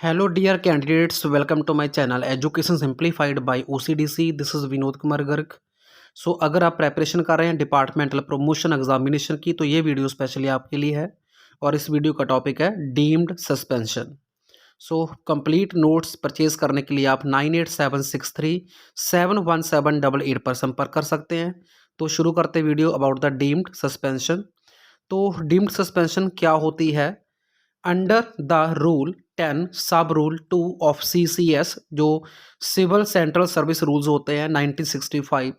Hello dear candidates, welcome to my channel Education Simplified by OCDC. This is Vinod Kumar Garg. अगर आप preparation कर रहे हैं डिपार्टमेंटल प्रमोशन एग्जामिनेशन की तो ये वीडियो स्पेशली आपके लिए है और इस वीडियो का टॉपिक है deemed suspension. Complete notes purchase करने के लिए आप 9876371788 पर संपर्क कर सकते हैं. तो शुरू करते video about the deemed suspension. तो डीम्ड सस्पेंशन क्या होती है? Under the rule 10 sub rule 2 of CCS जो सिविल सेंट्रल सर्विस रूल्स होते हैं 1965,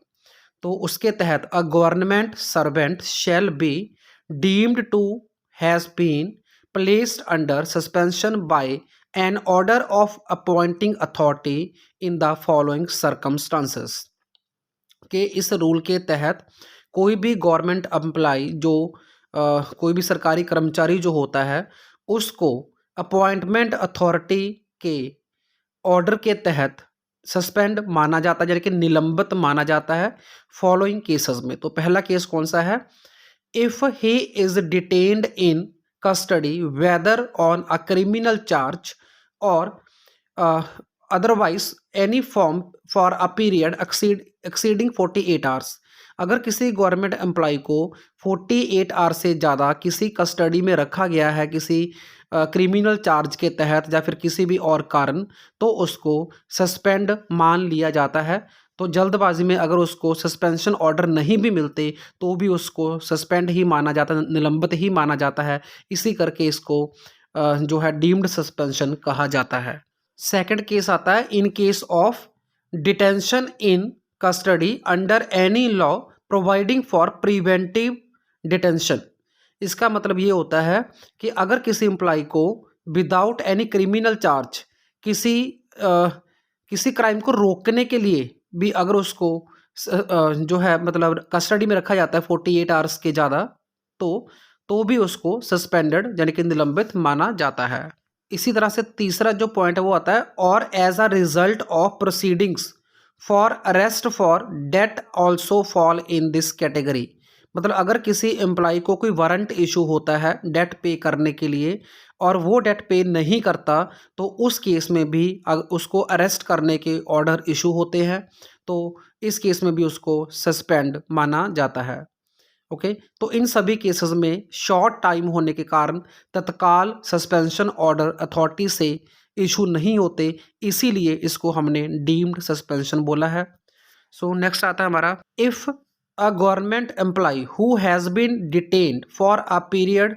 तो उसके तहत a government servant shall be deemed to has been placed under suspension by an order of appointing authority in the following circumstances. के इस rule के तहत कोई भी गवर्नमेंट एम्प्लॉय जो कोई भी सरकारी कर्मचारी जो होता है उसको अपॉइंटमेंट अथॉरिटी के ऑर्डर के तहत सस्पेंड माना जाता है, यानी कि निलंबित माना जाता है फॉलोइंग केसेस में. तो पहला केस कौन सा है? If he is detained in custody whether on a criminal charge or otherwise any form for a period exceeding 48 hours. अगर किसी गवर्नमेंट एम्प्लॉय को 48 आवर्स से ज़्यादा किसी कस्टडी में रखा गया है किसी क्रिमिनल चार्ज के तहत या फिर किसी भी और कारण, तो उसको सस्पेंड मान लिया जाता है. तो जल्दबाजी में अगर उसको सस्पेंशन ऑर्डर नहीं भी मिलते तो भी उसको सस्पेंड ही माना जाता है, निलंबित ही माना जाता है. इसी करके इसको जो है डीम्ड सस्पेंशन कहा जाता है. सेकंड केस आता है in case of detention in custody under any law providing for preventive detention. इसका मतलब ये होता है कि अगर किसी एम्प्लॉय को विदाउट एनी क्रिमिनल चार्ज किसी क्राइम को रोकने के लिए भी अगर उसको जो है मतलब कस्टडी में रखा जाता है 48 आवर्स के ज़्यादा, तो भी उसको सस्पेंडेड यानी कि निलंबित माना जाता है. इसी तरह से तीसरा जो पॉइंट है वो आता है और as a result of proceedings for arrest for date also fall in this category. मतलब अगर किसी एम्प्लॉय को कोई वारंट इशू होता है डेट पे करने के लिए और वो डेट पे नहीं करता, तो उस केस में भी उसको अरेस्ट करने के ऑर्डर इशू होते हैं, तो इस केस में भी उसको सस्पेंड माना जाता है. ओके, तो इन सभी केसेस में शॉर्ट टाइम होने के कारण तत्काल सस्पेंशन ऑर्डर अथॉरिटी से इशू नहीं होते, इसीलिए इसको हमने डीम्ड सस्पेंशन बोला है. नेक्स्ट आता है हमारा if a government employee who has been detained for a period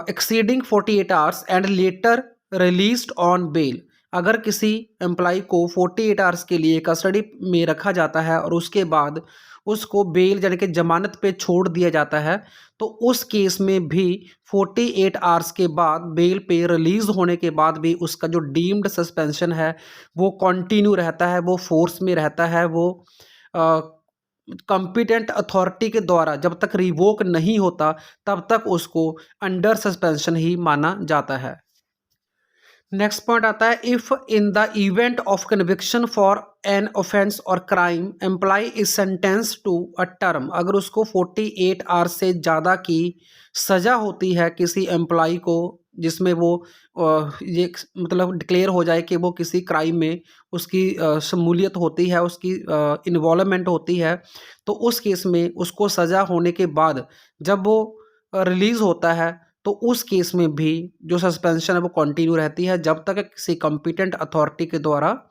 exceeding 48 hours and later released on bail. अगर किसी एम्प्लॉय को 48 आवर्स के लिए कस्टडी में रखा जाता है और उसके बाद उसको बेल यानी कि जमानत पे छोड़ दिया जाता है, तो उस केस में भी 48 आवर्स के बाद बेल पे रिलीज़ होने के बाद भी उसका जो डीम्ड सस्पेंशन है वो कंटिन्यू रहता है, वो फोर्स में रहता है, वो कॉम्पिटेंट अथॉरिटी के द्वारा जब तक रिवोक नहीं होता तब तक उसको अंडर सस्पेंशन ही माना जाता है. नेक्स्ट पॉइंट आता है if in the event of conviction for an offence or crime employee is sentenced to a term. अगर उसको 48 आवर्स से ज़्यादा की सज़ा होती है किसी एम्प्लॉय को जिसमें वो ये मतलब डिक्लेयर हो जाए कि वो किसी क्राइम में उसकी शमूलियत होती है, उसकी इन्वॉल्वमेंट होती है, तो उस केस में उसको सज़ा होने के बाद जब वो रिलीज़ होता है तो उस केस में भी जो सस्पेंशन है वो कंटिन्यू रहती है जब तक किसी कॉम्पिटेंट अथॉरिटी के द्वारा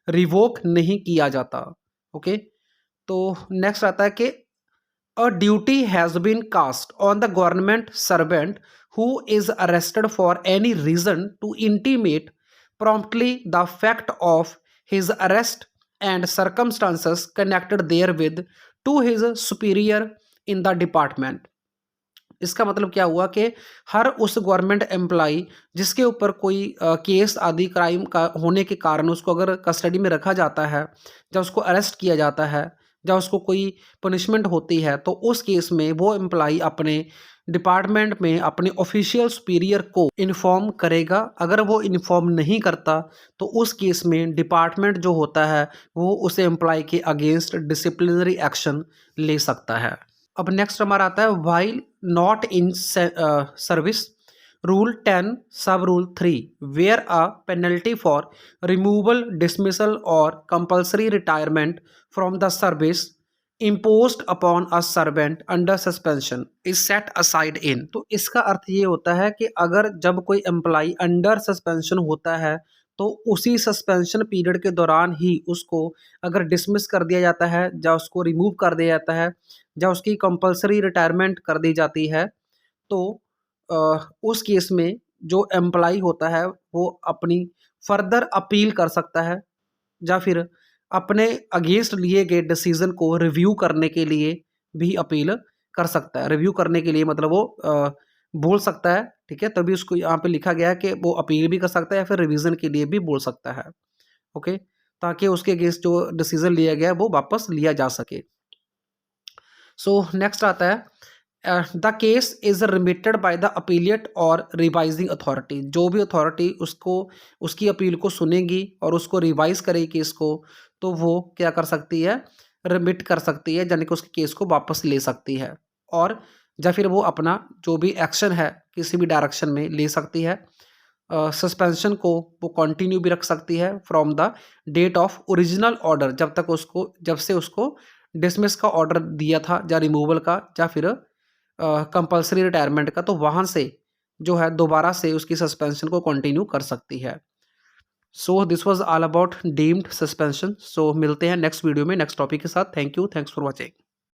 रिवोक नहीं किया जाता. ओके, तो नेक्स्ट आता है कि a duty has been cast on the government servant who is arrested for any reason to intimate promptly the fact of his arrest and circumstances connected therewith to his superior in the department. इसका मतलब क्या हुआ कि हर उस government employ जिसके ऊपर कोई case आदि क्राइम का होने के कारण उसको अगर कस्टडी में रखा जाता है, जब उसको अरेस्ट किया जाता है, जब उसको कोई पनिशमेंट होती है, तो उस केस में वो एम्प्लॉय अपने डिपार्टमेंट में अपने ऑफिशियल सुपीरियर को इन्फॉर्म करेगा. अगर वो इन्फॉर्म नहीं करता तो उस केस में डिपार्टमेंट जो होता है वो उस एम्प्लॉय के अगेंस्ट डिसिप्लिनरी एक्शन ले सकता है. अब नेक्स्ट हमारा आता है while not in service Rule 10 Sub Rule 3 where a penalty for removal, dismissal or compulsory retirement from the service imposed upon a servant under suspension is set aside in। तो इसका अर्थ ये होता है कि अगर जब कोई एम्प्लॉय अंडर सस्पेंशन होता है तो उसी सस्पेंशन पीरियड के दौरान ही उसको अगर डिसमिस कर दिया जाता है या उसको रिमूव कर दिया जाता है या उसकी कंपलसरी रिटायरमेंट कर दी जाती है तो उस केस में जो एम्प्लॉय होता है वो अपनी फर्दर अपील कर सकता है या फिर अपने अगेंस्ट लिए गए डिसीजन को रिव्यू करने के लिए भी अपील कर सकता है। रिव्यू करने के लिए मतलब वो बोल सकता है, ठीक है? तभी उसको यहाँ पे लिखा गया है कि वो अपील भी कर सकता है या फिर रिवीजन के लिए भी बोल सकता है, ओके? ताकि उसके अगेंस्ट जो डिसीजन लिया गया है वो वापस लिया जा सके। सो नेक्स्ट आता है the case is remitted by the appellate और रिवाइजिंग अथॉरिटी। जो भी अथॉरिटी उसको उसकी अपील को सुनेगी और उसको रिवाइज करेगी केस को, तो वो क्या कर सकती है, रिमिट कर सकती है, यानी कि उसके केस को वापस ले सकती है और या फिर वो अपना जो भी एक्शन है किसी भी डायरेक्शन में ले सकती है। सस्पेंशन को वो कंटिन्यू भी रख सकती है from the date of original order, जब से उसको डिसमिस का ऑर्डर दिया था या रिमूवल का या फिर कंपल्सरी रिटायरमेंट का, तो वहाँ से जो है दोबारा से उसकी सस्पेंशन को कंटिन्यू कर सकती है। So this was all about deemed suspension. So मिलते हैं नेक्स्ट वीडियो में नेक्स्ट टॉपिक के साथ। Thank you, thanks for watching.